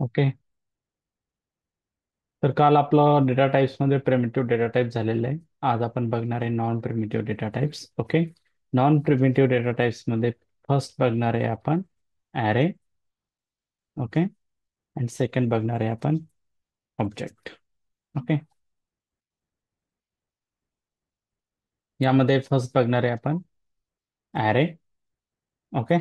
Okay. तर काल आपलं डेटा टाइप्समध्ये प्रिमिटिव्ह डेटा टाइप झालेलं आहे. आज आपण बघणार आहे non primitive data types. Okay. Non primitive data टाइप्समध्ये फर्स्ट बघणार आहे आपण ॲरे. ओके. अँड सेकंड बघणार आहे आपण ऑब्जेक्ट. ओके. यामध्ये फर्स्ट बघणार आहे आपण ॲरे. ओके.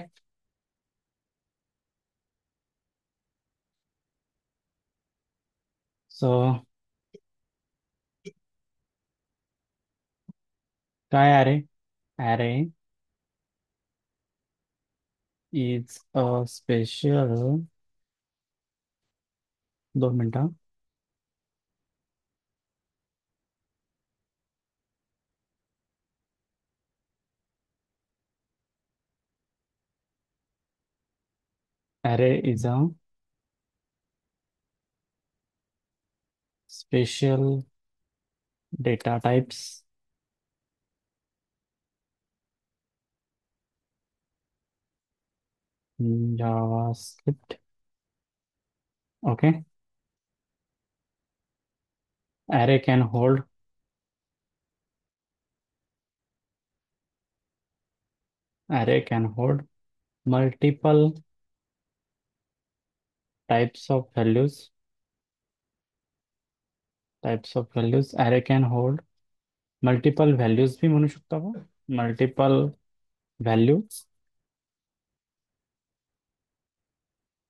सो काय array? Array is a special, 2 मिनिटं. Array is a special data types in JavaScript. Okay. Array can hold array can hold multiple types of values. Array can hold multiple values भी म्हणू शकतो आपण. Multiple values.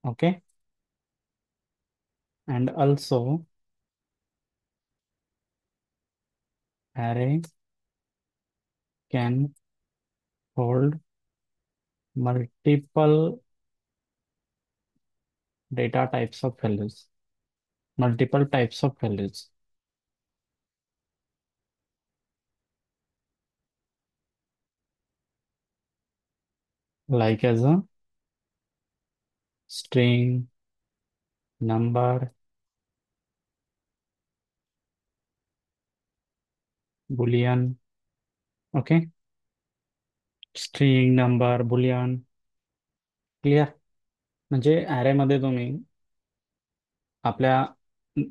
Okay. And also array can hold multiple data types of values. Multiple types of values. Like as a string, number, boolean. Okay. String, number, boolean. Clear. म्हणजे ॲरेमध्ये तुम्ही आपल्या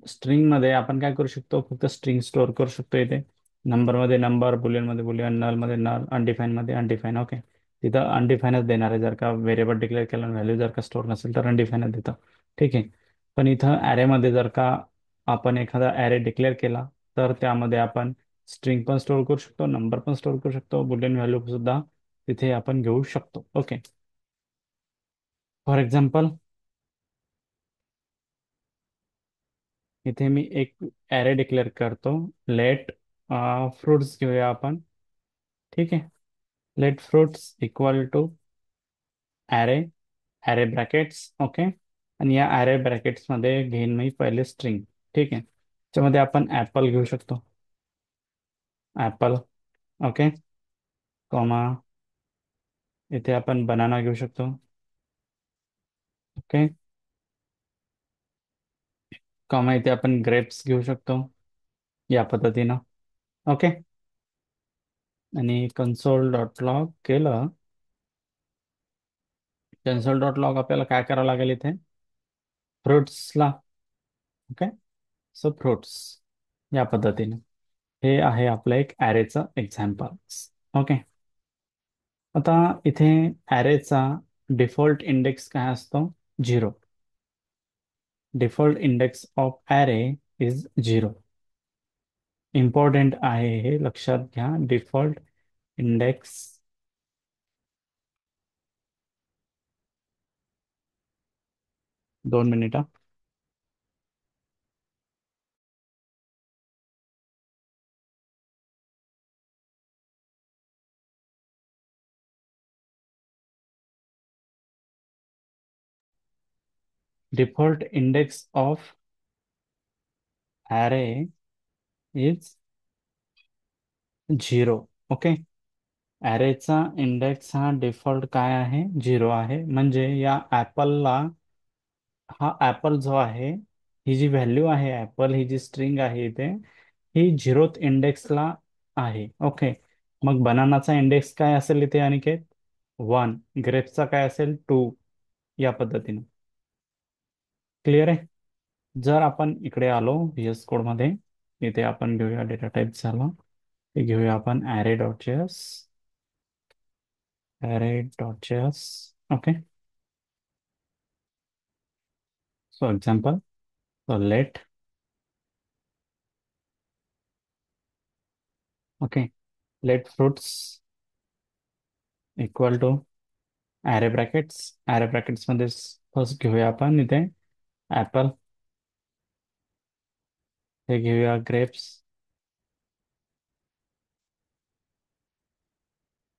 स्ट्रिंगमध्ये आपण काय करू शकतो, फक्त स्ट्रिंग स्टोअर करू शकतो इथे. नंबरमध्ये नंबर, बुलियनमध्ये बुलियन, नलमध्ये नल, अनडिफाईनमध्ये अनडिफाईन. ओके. तिथं अनडिफाईनच देणार आहे. जर का व्हेरिएबल डिक्लेअर केला, व्हॅल्यू जर का स्टोअर नसेल तर अनडिफाईनच देतं. ठीक आहे. पण इथं ॲरेमध्ये जर का आपण एखादा ॲरे डिक्लेअर केला तर त्यामध्ये आपण स्ट्रिंग पण स्टोअर करू शकतो, नंबर पण स्टोअर करू शकतो, बुलियन व्हॅल्यू सुद्धा तिथे आपण घेऊ शकतो. ओके. फॉर एक्झाम्पल इथे मी एक ॲरे डिक्लेअर करतो. लेट फ्रुट्स घेऊया आपण. ठीक आहे. Let fruits equal to array, array brackets. Okay. आणि या ॲरे ब्रॅकेट्समध्ये घेईन मी पहिले स्ट्रिंग. ठीक आहे. त्याच्यामध्ये आपण ॲपल घेऊ शकतो. ॲपल. ओके. कॉमा इथे आपण बनाना घेऊ शकतो. ओके. कॉमा इथे आपण ग्रेप्स घेऊ शकतो या पद्धतीनं. ओके. आणि कन्सोल डॉट लॉग केलं. कन्सोल डॉट लॉग आपल्याला काय करावं लागेल इथे, फ्रुट्सला. ओके. सो फ्रुट्स या पद्धतीने. हे आहे आपलं एक ॲरेचं एक्झाम्पल. ओके. आता इथे ॲरेचा डिफॉल्ट इंडेक्स काय असतो? 0. Default index of array is 0. Important आहे, हे लक्षात घ्या. Default index. 2 मिनिटं. Default index of array is 0. Okay. ॲरेचा इंडेक्स हा डिफॉल्ट काय आहे? 0 आहे. म्हणजे या ॲपलला, हा ॲपल जो आहे, ही जी व्हॅल्यू आहे ॲपल, ही जी स्ट्रिंग आहे इथे, ही 0th इंडेक्सला आहे. ओके. मग बनानाचा इंडेक्स काय असेल इथे अनिकेत? 1. ग्रेप्सचा काय असेल? 2. या पद्धतीने. क्लिअर आहे. जर आपण इकडे आलो VS कोड मध्ये, इथे आपण घेऊया डेटा टाईप झाला, ते घेऊया आपण array.js. Okay. So example, so let, okay, let fruits equal to array brackets मध्ये फर्स्ट घेऊया आपण इथे ॲपल, हे घेऊया ग्रेप्स,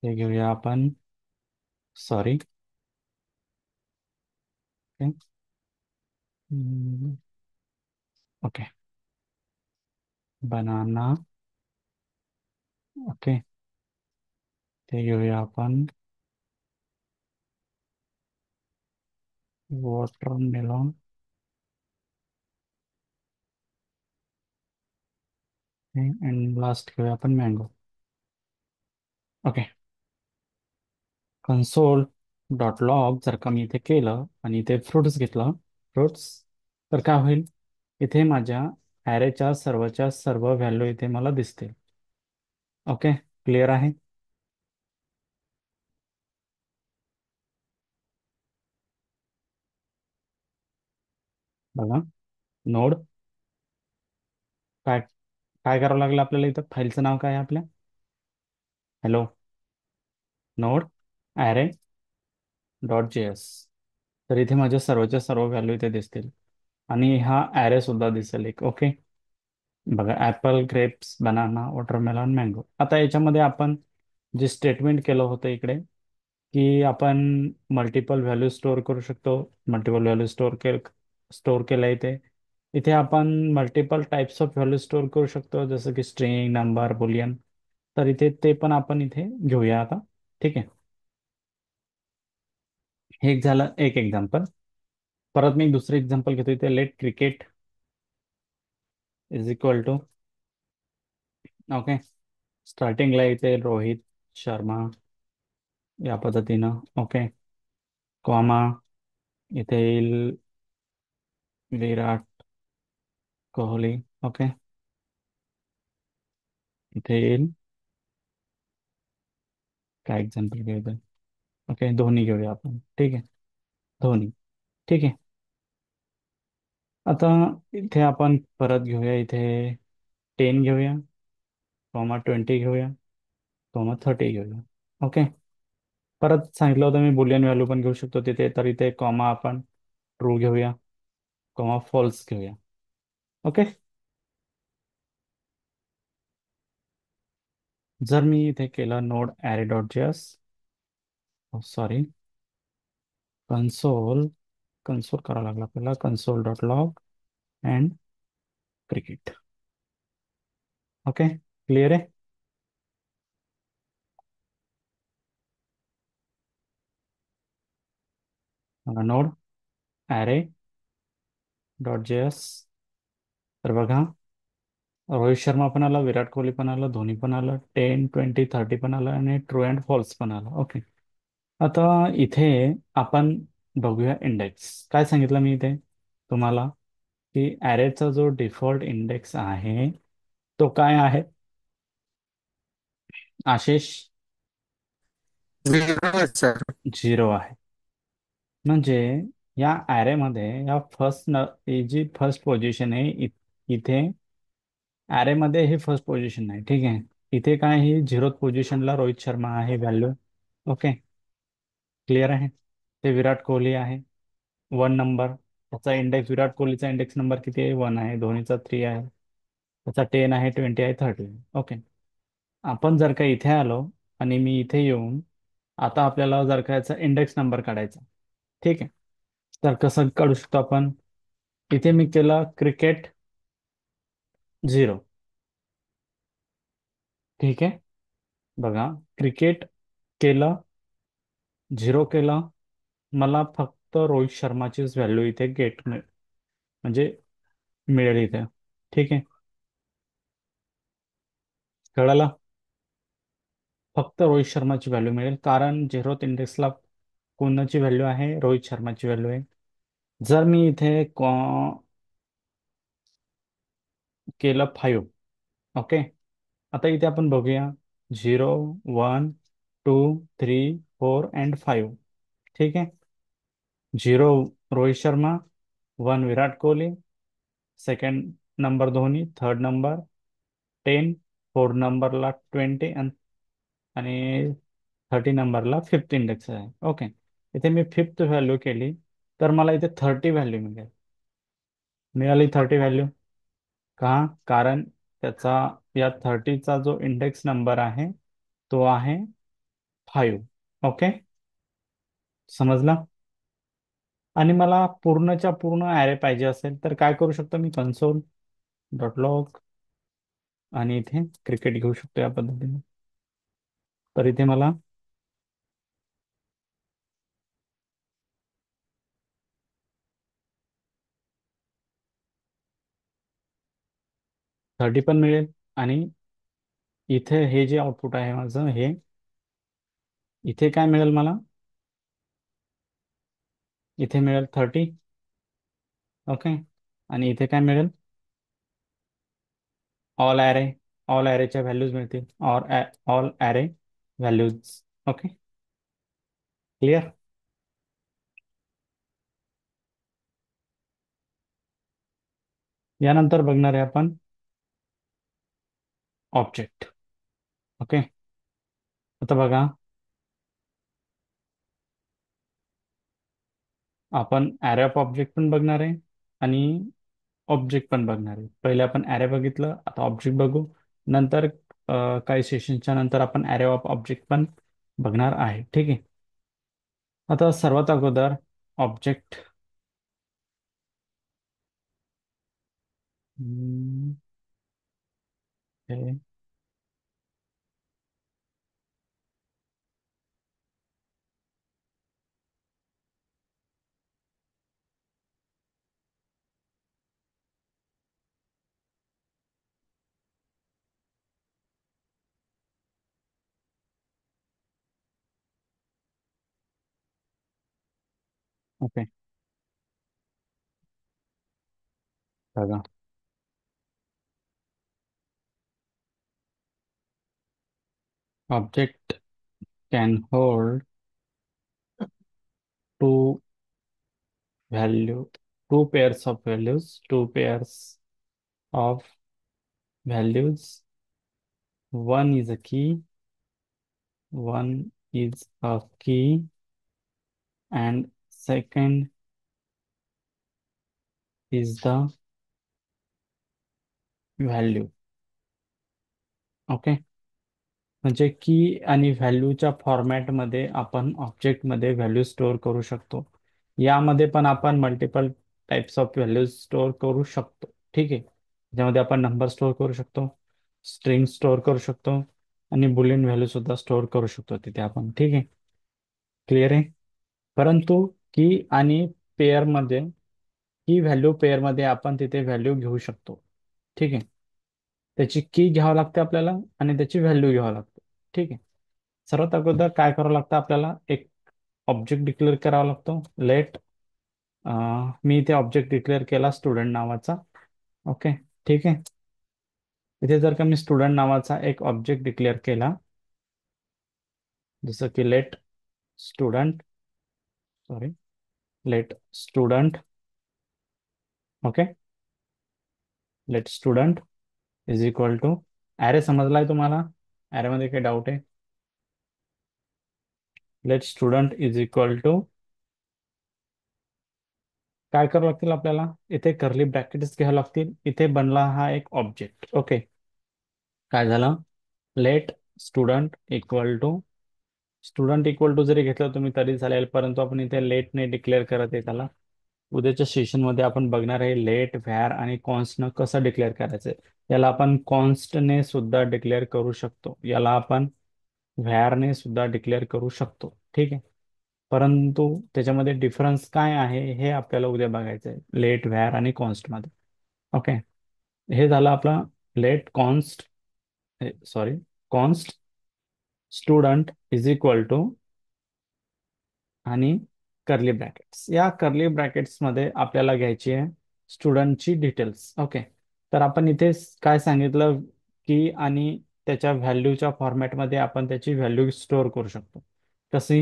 हे घेऊया आपण, सॉरी, ओके, बनाना, ओके, ते घेऊया आपण वॉटरमेलॉन, अँड लास्ट घेऊया आपण mango. Okay. Console dot log जर का मी इथे केलं आणि इथे फ्रुट्स घेतलं, फ्रुट्स, तर काय होईल, इथे माझ्या ॲरेच्या सर्वच्या सर्व व्हॅल्यू इथे मला दिसतील. ओके. क्लिअर आहे. बघा, नोड, काय काय करावं लागलं आपल्याला, इथं फाईलचं नाव काय आहे आपल्या, हॅलो, नोड ॲरे .js. तर इथे माझ्या सर्वच्या सर्व व्हॅल्यू इथे दिसतील आणि हा ॲरे सुद्धा दिसेल एक. ओके. बघा, ॲपल, ग्रेप्स, बनाना, वॉटरमेलॉन, मँगो. आता याच्यामध्ये आपण जे स्टेटमेंट केलं होतं इकडे, की आपण मल्टिपल व्हॅल्यू स्टोअर करू शकतो. मल्टिपल व्हॅल्यू स्टोअर केलं इथे. इथे आपण multiple types of value store करू शकतो, जसं की स्ट्रिंग, नंबर, बुलियन. तर इथे ते पण आपण इथे घेऊया आता. ठीक आहे. हे एक झालं एक एक्झाम्पल. परत मी दुसरं एक्झाम्पल घेतो इथे, let cricket is equal to, okay, स्टार्टिंगला इथे रोहित शर्मा या पद्धतीनं, ओके, कॉमा, इथे येईल विराट कोहली, ओके, इथे येईल, काय एक्झाम्पल घेऊया, ओके, धोनी घेऊया आपण. ठीक आहे, धोनी. ठीक आहे. आता इथे आपण परत घेऊया इथे 10 घेऊया, कॉमा 20 घेऊया, कॉमा 30 घेऊया. ओके. परत सांगितलं होतं मी बुलियन व्हॅल्यू पण घेऊ शकतो तिथे, तर इथे कॉमा आपण ट्रू घेऊया, कॉमा फॉल्स घेऊया. ओके. जर मी इथे केलं node array dot JS, sorry, console, console करावं लागलं आपल्याला, console dot log and cricket. Okay. Clear आहे. नोड ॲरे डॉट जेएस, तर बघा, रोहित शर्मा पण आला, विराट कोहली पण आलं, धोनी पण आलं, 10, 20, 30 पण आलं आणि ट्रू अँड फॉल्स पण आलं. ओके. आता इथे आपण बघूया इंडेक्स. काय सांगितलं मी इथे तुम्हाला, की ॲरेचा जो डिफॉल्ट इंडेक्स आहे तो काय आहे, आशिष, झिरो आहे सर. 0 आहे. म्हणजे या ॲरेमध्ये या ही जी फर्स्ट पोझिशन आहे, इथे ॲरेमध्ये ही फर्स्ट पोझिशन आहे. ठीक आहे. इथे काय, ही 0th पोझिशनला रोहित शर्मा आहे व्हॅल्यू. ओके. क्लिअर आहे. ते विराट कोहली आहे 1 नंबर. त्याचा इंडेक्स, विराट कोहलीचा इंडेक्स नंबर किती आहे, 1 आहे. धोनीचा 3 आहे. त्याचा 10 आहे, 20 आहे, 30 आहे. ओके. आपण जर का इथे आलो आणि मी इथे येऊन आता आपल्याला जर का याचा इंडेक्स नंबर काढायचा, ठीक आहे, तर कसं काढू शकतो आपण, इथे मी केलं क्रिकेट 0. ठीक आहे. बघा, क्रिकेट केलं, 0 केलं, मला फक्त रोहित शर्माचीच व्हॅल्यू इथे म्हणजे मिळेल इथे. ठीक आहे. कळालं. फक्त रोहित शर्माची व्हॅल्यू मिळेल, कारण झिरोथ इंडेक्सला कोणाची व्हॅल्यू आहे, रोहित शर्माची व्हॅल्यू आहे. जर मी इथे केलं 5, ओके. आता इथे आपण बघूया 0, 1, 2, 3, 4 अँड 5. ठीक आहे. 0 Rohit Sharma, 1 Virat Kohli, second number Dhoni, third number 10, fourth नंबरला 20 आणि 30 नंबरला फिफ्थ इंडेक्स आहे. ओके. इथे मी फिफ्थ व्हॅल्यू केली तर मला इथे 30 व्हॅल्यू मिळेल. मिळाली 30 व्हॅल्यू. का? कारण त्याचा या 30चा जो इंडेक्स नंबर आहे तो आहे 5. ओके. समजला? आणि मला पूर्णच्या पूर्ण ॲरे पाहिजे असेल तर काय करू शकतो मी? कन्सोल डॉट लॉग आणि इथे क्रिकेट घेऊ शकतो या पद्धतीने. तर इथे मला 30 पण मिळेल. आणि इथे हे जे आउटपुट आहे माझं हे, इथे काय मिळेल मला? इथे मिळेल 30. ओके. आणि इथे काय मिळेल? All array. ऑल ॲरेच्या व्हॅल्यूज मिळतील. All array values. Okay. Clear? यानंतर बघणार आहे आपण ऑब्जेक्ट. ओके. आता बघा, आपण ॲरे ऑफ ऑब्जेक्ट पण बघणार आहे आणि ऑब्जेक्ट पण बघणार आहे. पहिले आपण ॲरे बघितलं, आता ऑब्जेक्ट बघू. नंतर काही सेशनच्या नंतर आपण ॲरे ऑफ ऑब्जेक्ट पण बघणार आहे. ठीक आहे. आता सर्वात अगोदर ऑब्जेक्ट. हे ओके. बघा, object can hold two value, two pairs of values, two pairs of values. One is a key, one is a key, and second is the value. Okay. म्हणजे की आणि व्हॅल्यूच्या फॉर्मॅटमध्ये आपण ऑब्जेक्टमध्ये व्हॅल्यू स्टोअर करू शकतो. यामध्ये पण आपण multiple types of values store करू शकतो. ठीक आहे. ज्यामध्ये आपण नंबर स्टोअर करू शकतो, स्ट्रिंग स्टोअर करू शकतो आणि बुलियन व्हॅल्यू सुद्धा स्टोअर करू शकतो तिथे आपण. ठीक आहे. क्लिअर आहे? परंतु की आणि पेअरमध्ये, की व्हॅल्यू पेअरमध्ये आपण तिथे व्हॅल्यू घेऊ शकतो. ठीक आहे. त्याची की घ्यावं लागते आपल्याला आणि त्याची व्हॅल्यू घ्यावं लागते. ठीक आहे. सर्वात अगोदर काय करावं लागतं आपल्याला? एक ऑब्जेक्ट डिक्लेअर करावा लागतो. लेट, मी इथे ऑब्जेक्ट डिक्लेअर केला स्टुडंट नावाचा. ओके. ठीक आहे. इथे जर का मी स्टुडंट नावाचा एक ऑब्जेक्ट डिक्लेअर केला, जसं की let student, sorry, let student. Okay. Let student is equal to array. समजलाय तुम्हाला? ॲरेमध्ये काही डाऊट आहे? Let student is equal to काय करावं लागतील आपल्याला? इथे कर्ली ब्रॅकेट्स घ्यावं लागतील. इथे बनला हा एक ऑब्जेक्ट. ओके. काय झालं? Let student equal to, student equal to जरी घेतलं तुम्ही तरी चालेल, परंतु आपण इथे लेटने डिक्लेअर करत आहे त्याला. उद्याच्या सेशनमध्ये आपण बघणार आहे लेट, व्हॅर आणि कॉन्स्टनं कसं डिक्लेअर करायचं. याला आपण कॉन्स्टने सुद्धा डिक्लेअर करू शकतो, याला आपण व्हॅरने सुद्धा डिक्लेअर करू शकतो. ठीक आहे. परंतु त्याच्यामध्ये डिफरन्स काय आहे हे आपल्याला उद्या बघायचं आहे, लेट, व्हॅर आणि कॉन्स्टमध्ये. ओके. हे झालं आपला let const, sorry, const student is equal to आणि कर्ली ब्रॅकेट्स. या कर्ली ब्रॅकेट्स मध्ये आपल्याला घ्यायची आहे स्टुडंटची डिटेल्स. ओके. तर आपण इथे काय सांगितलं की आणि त्याच्या व्हॅल्यूच्या फॉर्मॅटमध्ये आपण त्याची व्हॅल्यू स्टोअर करू शकतो. कशी?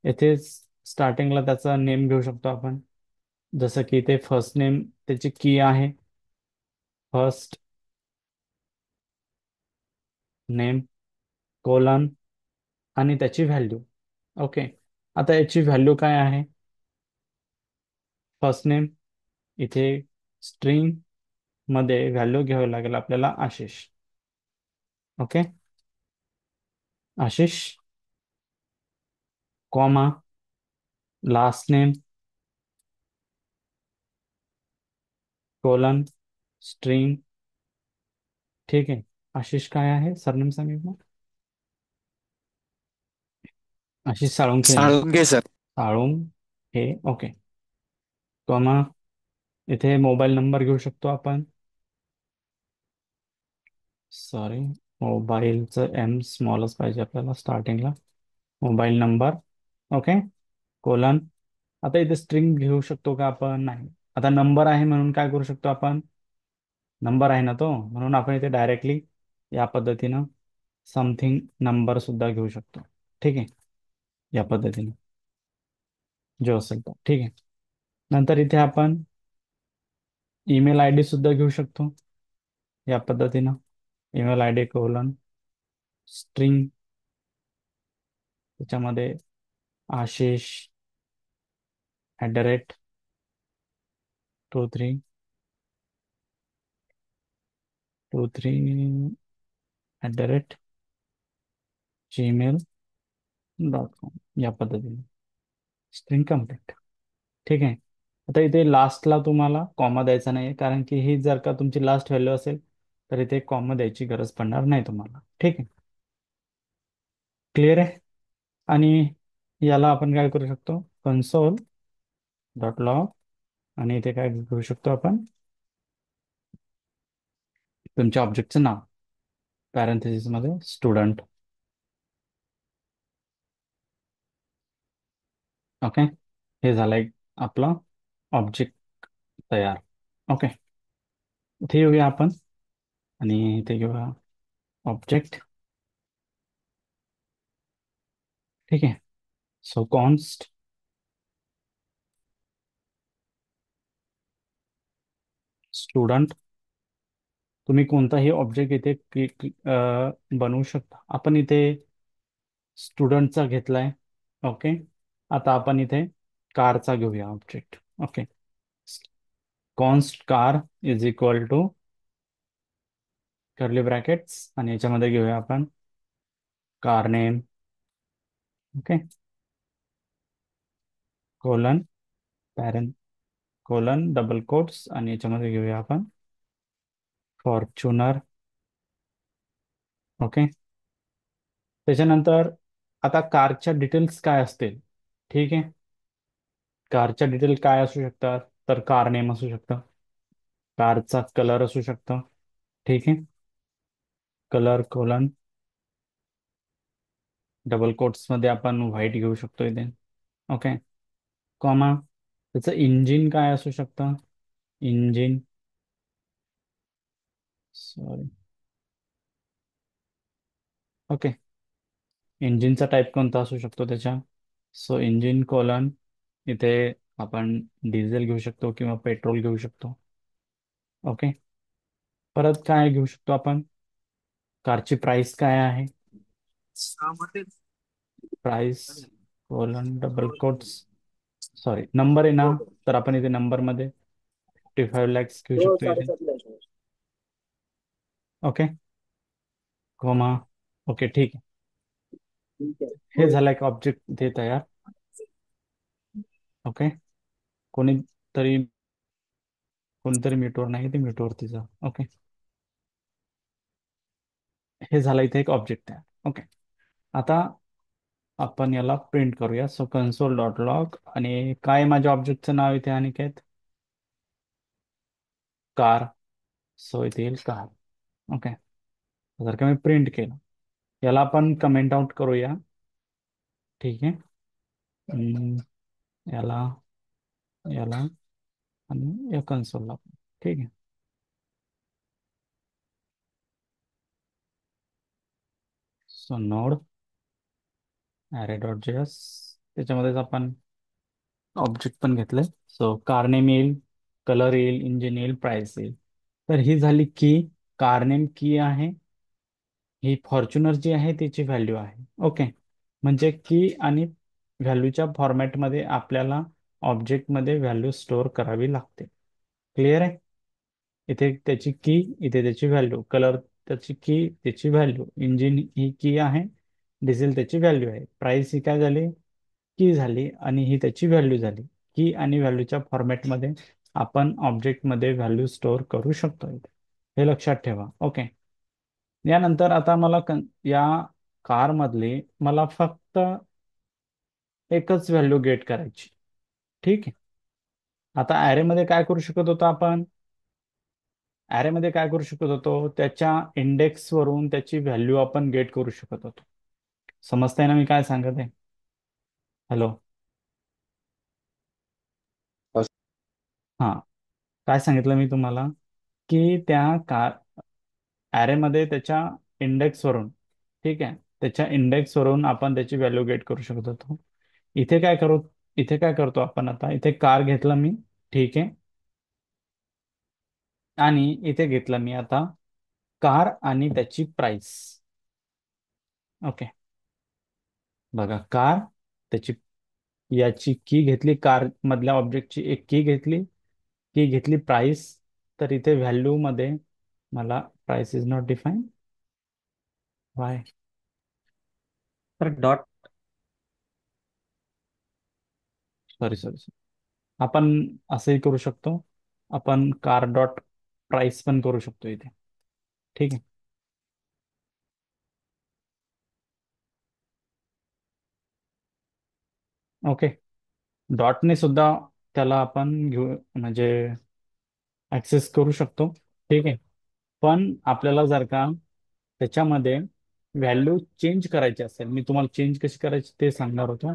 येथे स्टार्टिंगला त्याचा नेम घेऊ शकतो आपण. जसं की इथे फर्स्ट नेम त्याची की आहे. फर्स्ट नेम कोलन आणि त्याची व्हॅल्यू. ओके. आता याची व्हॅल्यू काय आहे? फर्स्ट नेम इथे स्ट्रिंग मध्ये व्हॅल्यू घ्यावी लागेल आपल्याला Ashish. Okay. Ashish comma last name colon string. ठीक आहे. आशिष काय आहे सरनेम सांगितलं? आशिष साळुंखे ना? साळुंगे सर. साळुंग हे. ओके. कॉमा इथे मोबाईल नंबर घेऊ शकतो आपण. सॉरी, मोबाईलचं एम स्मॉलच पाहिजे आपल्याला स्टार्टिंगला. Mobile number. ओके. कोलन. आता इथे स्ट्रिंग घेऊ शकतो का आपण? नाही. आता नंबर आहे म्हणून काय करू शकतो आपण? नंबर आहे ना तो, म्हणून आपण इथे डायरेक्टली या पद्धतीनं समथिंग नंबर सुद्धा घेऊ शकतो. ठीक आहे. या पद्धतीने जो असेल तो. ठीक आहे. नंतर इथे आपण ईमेल आय डी सुद्धा घेऊ शकतो या पद्धतीनं. Email I D colon string त्याच्यामध्ये आशिष @ 2323@gmail.com या पद्धतीने स्ट्रिंग कम्प्लीट. ठीक आहे. आता इथे लास्टला तुम्हाला कॉमा द्यायचा नाही, कारण की ही जर का तुमची लास्ट व्हॅल्यू असेल तर इथे कॉमा द्यायची गरज पडणार नाही तुम्हाला. ठीक आहे. क्लिअर आहे. आणि याला आपण काय करू शकतो? console.log आणि इथे काय करू शकतो आपण? तुमच्या ऑब्जेक्टचं नाव पॅरेंथेसिस मध्ये स्टुडंट. ओके. हे झालं एक आपला ऑब्जेक्ट तयार. ओके. इथे येऊया आपण आणि इथे घेऊया ऑब्जेक्ट. ठीक आहे. So const student. तुम्ही कोणताही ऑब्जेक्ट इथे बनवू शकता. आपण इथे स्टुडंटचा घेतलाय. ओके. आता आपण इथे कारचा घेऊया object. Okay. Const car is equal to curly brackets आणि याच्यामध्ये घेऊया आपण car name. Okay. Colon parent colon double quotes आणि याच्यामध्ये घेऊया आपण फॉर्च्युनर. ओके. त्याच्यानंतर आता कारच्या डिटेल्स काय असतील? ठीक आहे. कारच्या डिटेल काय असू शकतात? तर कार नेम असू शकतं. कारचा कलर असू शकतो. ठीक आहे. कलर कोलन डबल कोट्स मध्ये आपण व्हाईट घेऊ शकतो इथे. ओके. कॉमा त्याचं इंजिन काय असू शकतं? इंजिन. सॉरी. ओके. इंजिनचा टाईप कोणता असू शकतो त्याच्या? सो इंजिन कोलन इथे आपण डिझेल घेऊ शकतो किंवा पेट्रोल घेऊ शकतो. ओके. परत काय घेऊ शकतो आपण? कारची प्राइस काय आहे? Price colon double quotes. Sorry, number आहे ना, तर आपण इथे नंबरमध्ये 55 lakhs घेऊ शकतो इथे. ओके. कॉमा. ओके. ठीक आहे. हे झालं एक ऑब्जेक्ट इथे तयार. ओके. कोणीतरी कोणीतरी म्यूटवर नाही, ते म्यूटवरती जा. ओके. हे झालं इथे एक ऑब्जेक्ट तयार. ओके. आता आपण याला प्रिंट करूया. सो console.log आणि काय माझ्या ऑब्जेक्टचं नाव इथे अनिकेत? कार. सो इथे येईल कार. ओके. जर का मी प्रिंट केलं, याला आपण कमेंट आउट करूया. ठीक आहे. याला, याला आणि या कन्सोलला. ठीक आहे. सो नोड अरे डॉट जेएस, त्याच्यामध्येच आपण ऑब्जेक्ट पण घेतले. सो कार नेम येईल, कलर येईल, इंजिन येईल, प्राइस येईल. तर ही झाली की, कार नेम की आहे, ही फॉर्च्युनर जी आहे त्याची व्हॅल्यू आहे. ओके. म्हणजे की आणि व्हॅल्यूच्या फॉर्मॅटमध्ये आपल्याला ऑब्जेक्टमध्ये व्हॅल्यू स्टोअर करावी लागते. क्लिअर आहे. इथे त्याची की, इथे त्याची व्हॅल्यू, कलर त्याची की, त्याची व्हॅल्यू, इंजिन ही की आहे, डिझेल त्याची व्हॅल्यू आहे, प्राइस ही काय झाली, की झाली, आणि ही त्याची व्हॅल्यू झाली. की आणि व्हॅल्यूच्या फॉर्मॅटमध्ये आपण ऑब्जेक्टमध्ये व्हॅल्यू स्टोअर करू शकतो इथे. हे लक्षात ठेवा. ओके. यानंतर आता मला या कारमधली मला फक्त एकच व्हॅल्यू गेट करायची. ठीक आहे. आता ॲरेमध्ये काय करू शकत होतो आपण, ॲरेमध्ये काय करू शकत होतो, त्याच्या इंडेक्सवरून त्याची व्हॅल्यू आपण गेट करू शकत होतो. समजतंय ना मी काय सांगत आहे? हॅलो. हां. काय सांगितलं मी तुम्हाला, की त्या कार ॲरेमध्ये त्याच्या इंडेक्सवरून, ठीक आहे, त्याच्या इंडेक्सवरून आपण त्याची व्हॅल्यू गेट करू शकत होतो. इथे काय करू, इथे काय करतो आपण, आता इथे कार घेतला मी. ठीक आहे. आणि इथे घेतला मी आता कार आणि त्याची प्राइस. ओके. बघा, कार, त्याची, याची की घेतली, कार मधल्या ऑब्जेक्टची एक की घेतली, की घेतली प्राइस. तर इथे व्हॅल्यू मध्ये मला price is not define. Y? तर डॉट, सॉरी सॉरी, आपण असंही करू शकतो. आपण कार डॉट प्राइस पण करू शकतो इथे. ठीक आहे. ओके. डॉटने सुद्धा त्याला आपण घेऊ, म्हणजे ऍक्सेस करू शकतो. ठीक आहे. पण आपल्याला जर का त्याच्यामध्ये व्हॅल्यू चेंज करायची असेल, मी तुम्हाला चेंज कशी करायची ते सांगणार होतो.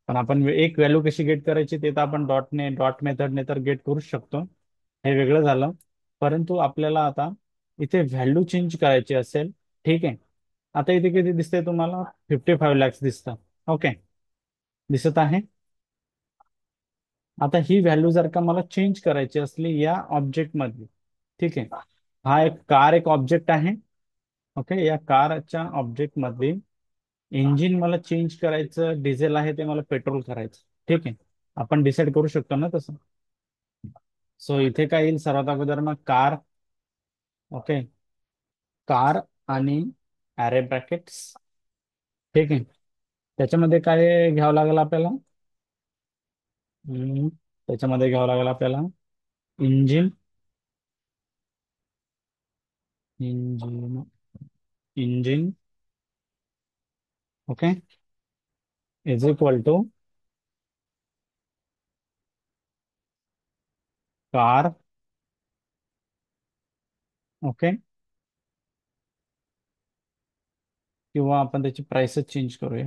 पण आपण एक व्हॅल्यू कशी गेट करायची ते तर आपण डॉटने, डॉट मेथडने तर गेट करू शकतो. हे वेगळं झालं. परंतु आपल्याला आता इथे व्हॅल्यू चेंज करायची असेल. ठीक आहे. आता इथे किती दिसते तुम्हाला, 55 lakhs दिसतात. ओके. दिसत आहे. आता ही व्हॅल्यू जर का मला चेंज करायची असली या ऑब्जेक्ट मधली, ठीक आहे, हा एक कार, एक ऑब्जेक्ट आहे. ओके. या कारच्या ऑब्जेक्ट मध्ये इंजिन मला चेंज करायचं, डिझेल आहे ते मला पेट्रोल करायचं. ठीक आहे. आपण डिसाईड करू शकतो ना तसं. सो इथे काय येईल, सर्वात अगोदर मग कार. ओके. कार आणि ॲरे ब्रॅकेट्स. ठीक आहे. त्याच्यामध्ये काय घ्यावं लागेल आपल्याला, त्याच्यामध्ये घ्यावं लागेल आपल्याला engine, engine, engine. Okay. Is equal to car. Okay. किंवा आपण त्याची प्राइसच चेंज करूया,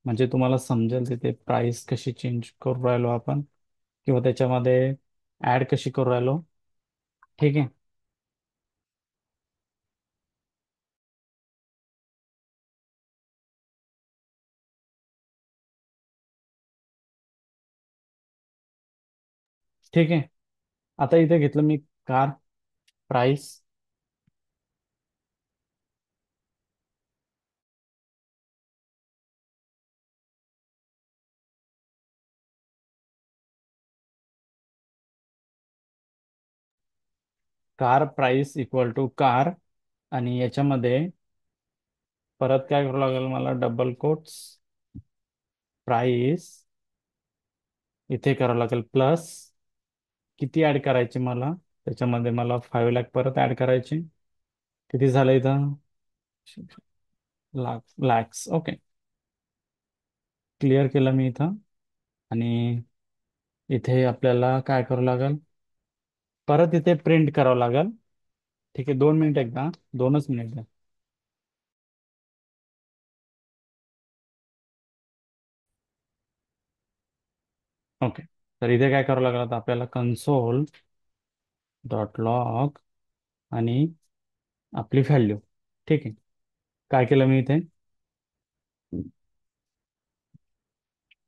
म्हणजे तुम्हाला समजेल तिथे प्राइस कशी चेंज करू राहिलो आपण, किंवा त्याच्यामध्ये ऍड कशी करू राहिलो. ठीक आहे. ठीक आहे. आता इथे घेतलं मी car price. Car price equal to car, आणि याच्यामध्ये परत काय करावं लागेल मला, डबल कोट्स, प्राइस, इथे करावं लागेल प्लस, किती ऍड करायचे मला, त्याच्यामध्ये मला 5 लाख परत ऍड करायचे. किती झालं इथं, लाख, लॅक्स. ओके. क्लिअर केलं मी इथं. आणि इथे आपल्याला काय करावं लागेल, परत इथे प्रिंट करावं लागेल. ठीक आहे. 2 मिनिट, एकदा 2च मिनिट द्या. ओके. तर इथे काय करावं लागलं, तर आपल्याला कन्सोल डॉट लॉग आणि आपली व्हॅल्यू. ठीक आहे. काय केलं मी इथे,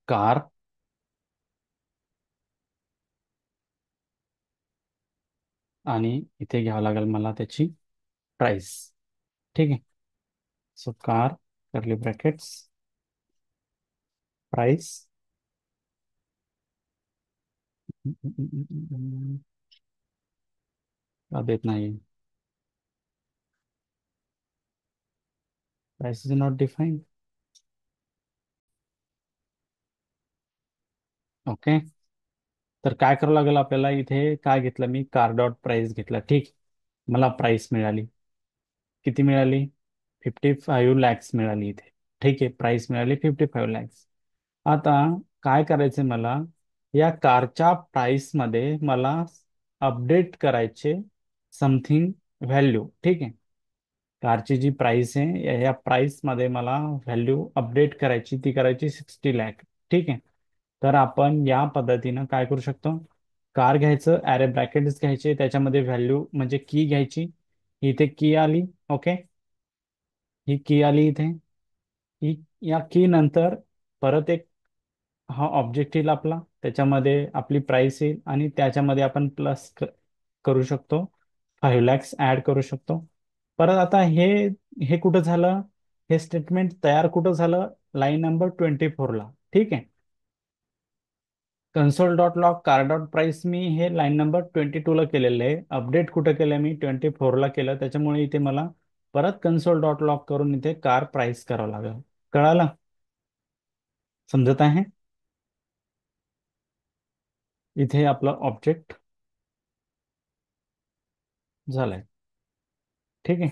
कार आणि इथे घ्यावं लागेल मला त्याची प्राइस. ठीक आहे. So car curly brackets price. का देत नाही, price is not defined. Okay. तर काय करावं लागेल आपल्याला, इथे काय घेतलं मी, कार डॉट प्राइस घेतला. ठीक. मला प्राइस मिळाली. किती मिळाली, 55 लॅक्स मिळाली इथे. ठीक आहे, प्राइस मिळाली 55 लॅक्स. आता काय करायचं मला, या कारच्या प्राइस मध्ये मला अपडेट करायचे समथिंग व्हॅल्यू. ठीक आहे. कारची जी प्राइस आहे, या प्राइस मध्ये मला व्हॅल्यू अपडेट करायची, ती करायची 60 लॅक. ठीक आहे. तर आपण या पद्धतीनं काय करू शकतो, कार घ्यायचं, ॲरे ब्रॅकेट्स घ्यायचे, त्याच्यामध्ये व्हॅल्यू म्हणजे की घ्यायची. इथे की आली. ओके. ही की आली इथे. ही, या की नंतर परत एक हा ऑब्जेक्ट येईल आपला, त्याच्यामध्ये आपली प्राइस येईल आणि त्याच्यामध्ये आपण प्लस करू शकतो, 5 लॅक्स ऍड करू शकतो. परत आता हे कुठं झालं, हे स्टेटमेंट तयार कुठं झालं, लाईन नंबर 24ला. ठीक आहे. Console dot log car dot price मी हे लाईन नंबर 22ला केलेलं आहे. अपडेट कुठं केलं मी, 24ला केलं. त्याच्यामुळे इथे मला परत कन्सोल डॉट लॉग करून इथे कार प्राइस करावं लागेल. कळालं? समजत आहे? इथे आपलं ऑब्जेक्ट झालंय. ठीक आहे.